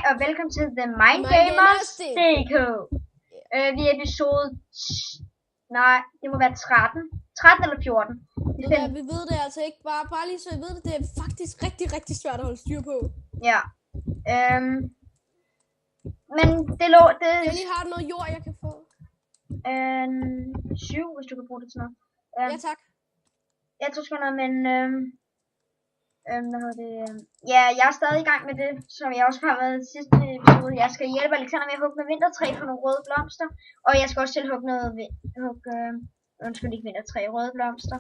og velkommen til The Mindgamers DK. Vi er episode... Nej, det må være 13. 13 eller 14. Vi ved det altså ikke. Bare lige så I ved det. Det er faktisk rigtig svært at holde styr på. Ja. Men det lå... Jenny, har du noget jord, jeg kan få? 7, hvis du kan bruge det til noget. Ja, tak. Jeg tror sgu noget, men... hvad hedder det? Ja, jeg er stadig i gang med det, som jeg også har været i sidste episode. Jeg skal hjælpe Alexander med at hugge med vintertræ for nogle røde blomster. Og jeg skal også selv hugge noget... ikke vintertræ, røde blomster.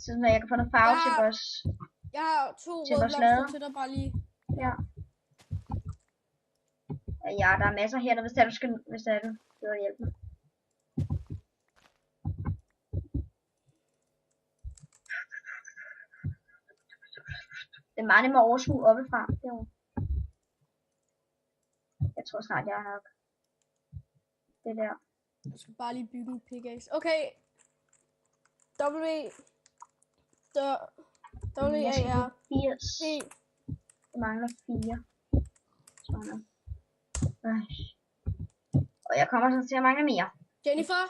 Så jeg kan få noget farve til vores... Jeg har 2 røde blomster til dig, bare lige. Ja. Ja, der er masser her, hvis du gider hjælpe mig. Det er meget nemmere at overskue oppefra. Jeg tror snart, jeg har nok. Det der. Jeg skal bare lige bygge en pickaxe. Okay. W-A-R-P. Det mangler 4. Sådan. Og jeg kommer så til at mangle mere. Jennifer,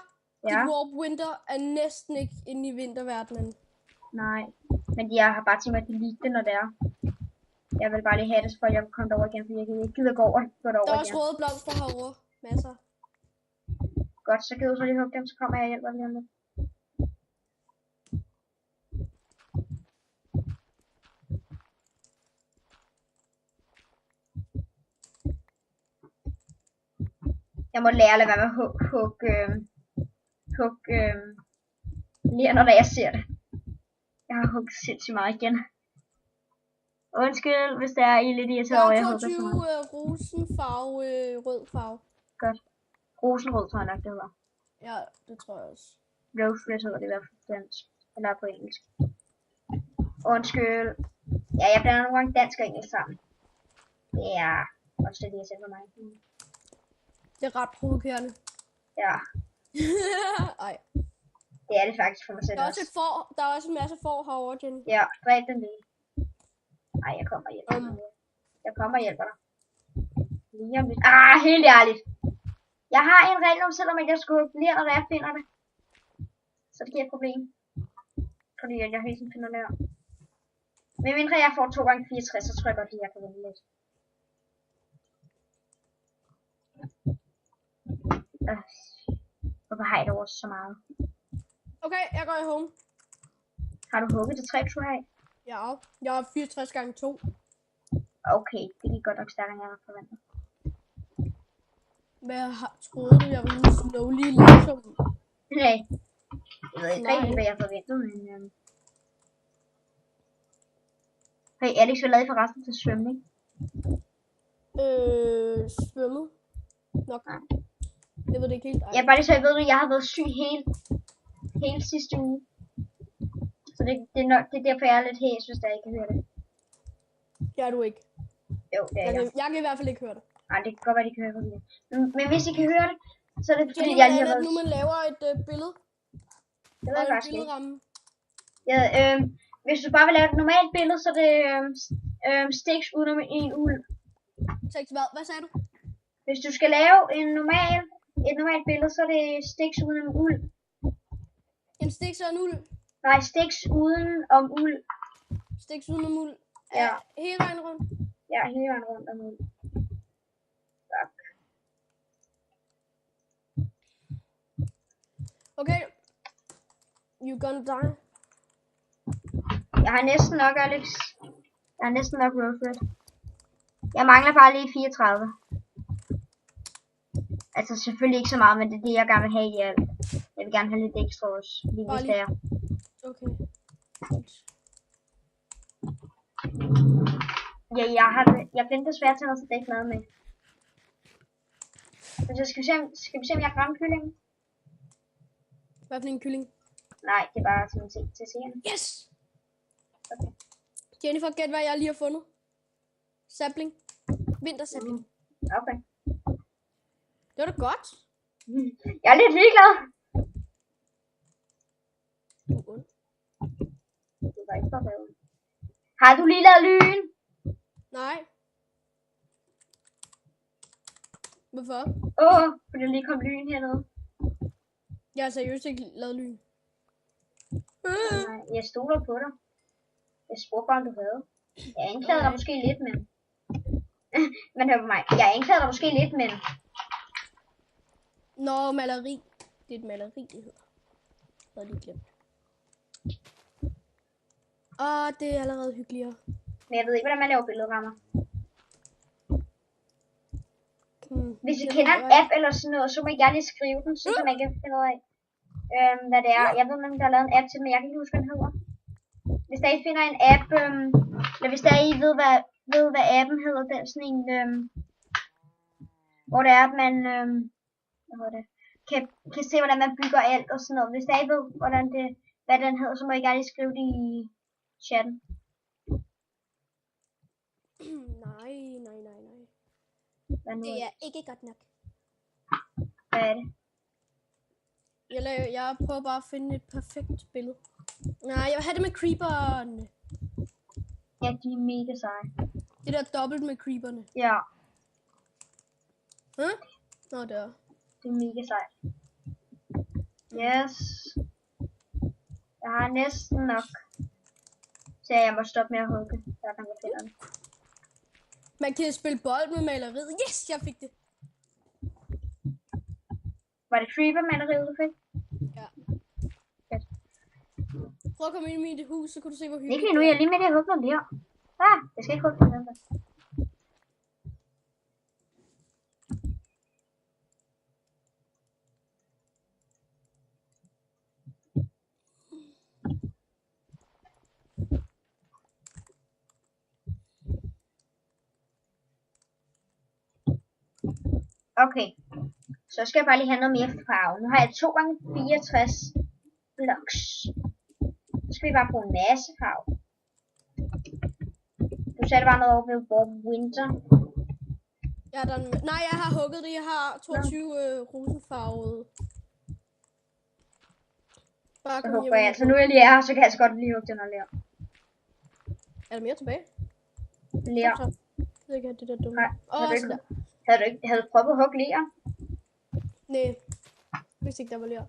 ja? Dit Warp Winter er næsten ikke inde i vinterverdenen. Nej, men jeg har bare tænkt mig at delete det, når det er. Jeg vil bare lige have det, for jeg kan komme derover igen, fordi jeg gider gå over der er også røde blomster herovre. Masser. Godt, så gider du så lige hugge dem, så kommer jeg og hjælper lige om lidt. Jeg må lære at lade være med at hugge lige når jeg ser det. Jeg har hugget sindssygt meget igen. Undskyld, hvis der er I lidt irriteret over, jeg hugger så meget. Rosenfarve, rød farve. Godt. Rosenrød tror jeg nok, det hedder. Ja, det tror jeg også. Rose red hedder det i hvert fald på dansk. Eller på engelsk. Undskyld. Ja, jeg blander nogle gange dansk og engelsk sammen. Det er også lidt irriterende for mig. Det er ret provokerende. Ja. Ej. Det er det faktisk for mig selv også. Der er også en masse får herovre, Jenny. Ja, dræb den lige. Ej, jeg kommer og hjælper dig. Jeg kommer og hjælper dig. Lige om lidt. Helt ærligt. Jeg har en regel om, selvom jeg skal hugge lige, når jeg finder det. Så det giver et problem. Fordi jeg hele tiden finder det her. Men mindre jeg får 2 gange 64, så tror jeg godt, at jeg kan vinde lidt. Hvorfor har jeg det også så meget? Okay, jeg går i home. Har du hugget det træ, du har? Ja, jeg har 64 gange 2. Okay, det gik godt nok stærkere, end jeg havde forventet. Men jeg troede du, jeg ville slowly langsom? Nej. Jeg ved ikke rigtig, hvad jeg forventede, men... Hey, Alex, hvad lavede I forresten til svømning? Svømmet? Nok. Ja. Jeg ved det ikke helt. Jeg bare lige så jeg ved det, jeg har været syg hele sidste uge. Så det er derfor, jeg er lidt hæs, hvis jeg ikke kan høre det. Det er du ikke. Jo, det er jeg. Jeg kan i hvert fald ikke høre det. Nej, det kan godt være, de kan høre det. Men hvis I kan høre det, så er det fordi, Jenny, jeg lige har været... nu man laver et billede. Det ved jeg faktisk ikke. Ja, hvis du bare vil lave et normalt billede, så er det sticks uden en uld. Hvad sagde du? Hvis du skal lave et normalt billede, så er det sticks uden en uld. En sticks og en uld? Nej, sticks uden om uld. Sticks uden om uld? Ja. Hele vejen rundt? Ja, hele vejen rundt om uld. Tak. Okay. You gonna die? Jeg har næsten nok, Alex. Jeg har næsten nok Rosewood. Jeg mangler bare lige 34. Altså selvfølgelig ikke så meget, men det er det, jeg gerne vil have i alt. Jeg vil gerne have lidt ekstra også, lige hvis det er. Okay. Ja, jeg finder det svært til noget, så det er ikke noget med. Altså, skal vi se, om jeg kan ramme kyllingen? Hvad for en kylling? Nej, det er bare sådan til seerne. Yes! Okay. Jennifer, gæt hvad jeg lige har fundet. Sapling. Vintersapling. Okay. Det var da godt. Jeg er lidt ligeglad. Det var ikke for revet. Har du lige lavet lyn? Nej. Hvorfor? For der lige kom lyn hernede. Jeg har seriøst ikke lavet lyn. Nej, jeg stoler på dig. Jeg spurgte bare, om du havde. Jeg anklagede dig måske lidt, men... men hør på mig. Jeg anklagede dig måske lidt, men... Nå, maleri. Det er et maleri, det hedder. Jeg havde lige glemt. Det er allerede hyggeligere. Men jeg ved ikke, hvordan man laver billedrammer. Hvis I kender en app eller sådan noget, så må I gerne lige skrive den, så man kan finde ud af, hvad det er. Jeg ved ikke, om der er lavet en app til, men jeg kan ikke huske, hvad den hedder. Hvis der I finder en app, eller hvis der I ved, hvad appen hedder, det er sådan en, hvor det er, at man kan se, hvordan man bygger alt og sådan noget. Hvis der I ved, hvad den hedder, så må I gerne lige skrive det i chatten. Nej. Det er ikke godt nok. Hvad er det? Jeg prøver bare at finde et perfekt billede. Nej, jeg vil have det med creeperne. Ja, de er mega seje. Det der dobbelt med creeperne. Ja. Nå, der. Det er mega sejt. Yes. Jeg har næsten nok. Så jeg må stoppe med at hugge. Der kan jeg finde den. Man kan spille bold med maleriet. Yes, jeg fik det. Var det creeper-maleriet, du fik? Ja. Fedt. Prøv at komme ind i mit hus, så kan du se, hvor hyggeligt. Ikke lige nu, jeg er lige med det at hugge den der. Jeg skal ikke hugge den der. Okay, så skal jeg bare lige have noget mere farve. Nu har jeg 2 gange 64 blocks. Så skal vi bare bruge en masse farve. Du sagde bare noget over ved Bob Winter. Ja, nej, jeg har hugget det. Jeg har 22 rosenfarvede. Bare så hugger jeg. Så nu er jeg lige her, så kan jeg så godt lige hugge den og lære. Er der mere tilbage? Lære. Det kan det der dumme. Nej, havde du prøvet at hugge lære? Nej, hvis ikke der var lære.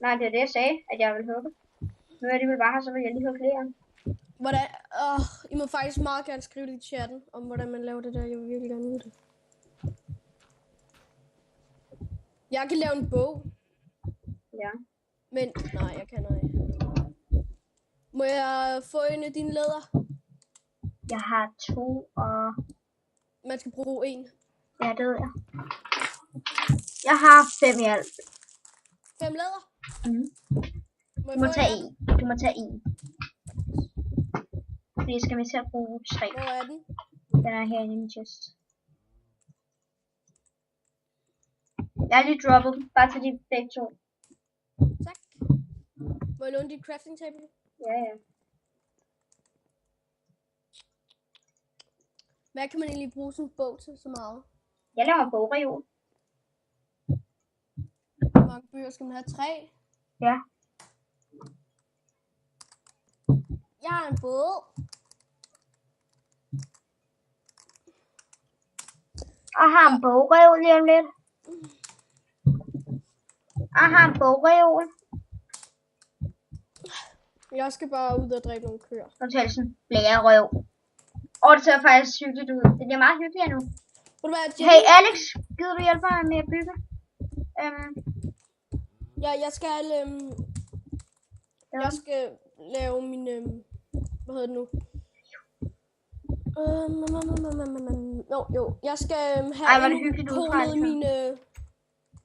Nej, det er det, jeg sagde, at jeg ville hugge. Nu er det vel bare her, så vil jeg lige hugge læren. Hvordan? I må faktisk meget gerne skrive det i chatten, om hvordan man laver det der. Jeg vil virkelig gerne vide det. Jeg kan lave en bog. Ja. Men, nej, jeg kan ikke. Må jeg få en af dine læder? Jeg har 2 og... Man skal bruge 1. Ja, det ved jeg. Jeg har 5 i alt. 5 læder? Du må tage 1. Du må tage 1. Fordi jeg skal med til at bruge 3. Hvor er den? Den er herinde i min chest. Jeg har lige droppet den. Bare til de begge 2. Tak. Må jeg låne dit crafting table? Ja. Hvad kan man egentlig bruge sådan en bog til så meget? Jeg laver en bogreol. Hvor mange bøger skal man have? 3? Ja. Jeg har en bog. Jeg har en bogreol lige om lidt. Jeg har en bogreol. Jeg skal bare ud og dræbe nogle køer. Fortælsen. Blærerøv. Det ser faktisk hyggeligt ud. Det bliver meget hyggeligt nu. Hey Alex, gider du hjælpe mig med at bygge? Ja, jeg skal lave min, hvad hedder det nu? Jeg skal have indpolet mine...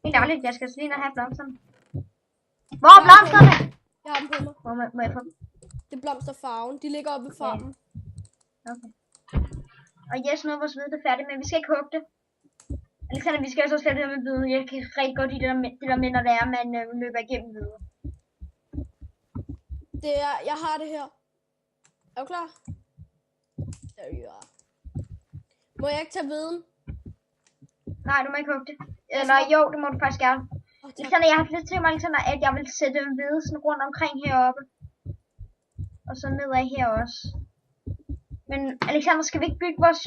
Helt ærligt, jeg skal lige have blomsterne. Hvor er blomsterne? Jeg har dem på mig. Må jeg få dem? Det er blomsterfarven. De ligger oppe ved farmen. Okay. Og yes, nu er vores hvide færdigt, men vi skal ikke hugge det. Alexander, vi skal også slet det med hvide. Jeg kan rigtig godt lide det der med, når det er, man løber igennem hvide. Jeg har det her. Er du klar? Der vi er. Må jeg ikke tage viden? Nej, du må ikke hugge det. Eller jo, det må du faktisk gerne. Alexander, jeg har lidt til mig, Alexander, at jeg vil sætte en hvide sådan rundt omkring heroppe. Og så nedad her også. Men Alexander, skal vi ikke bygge vores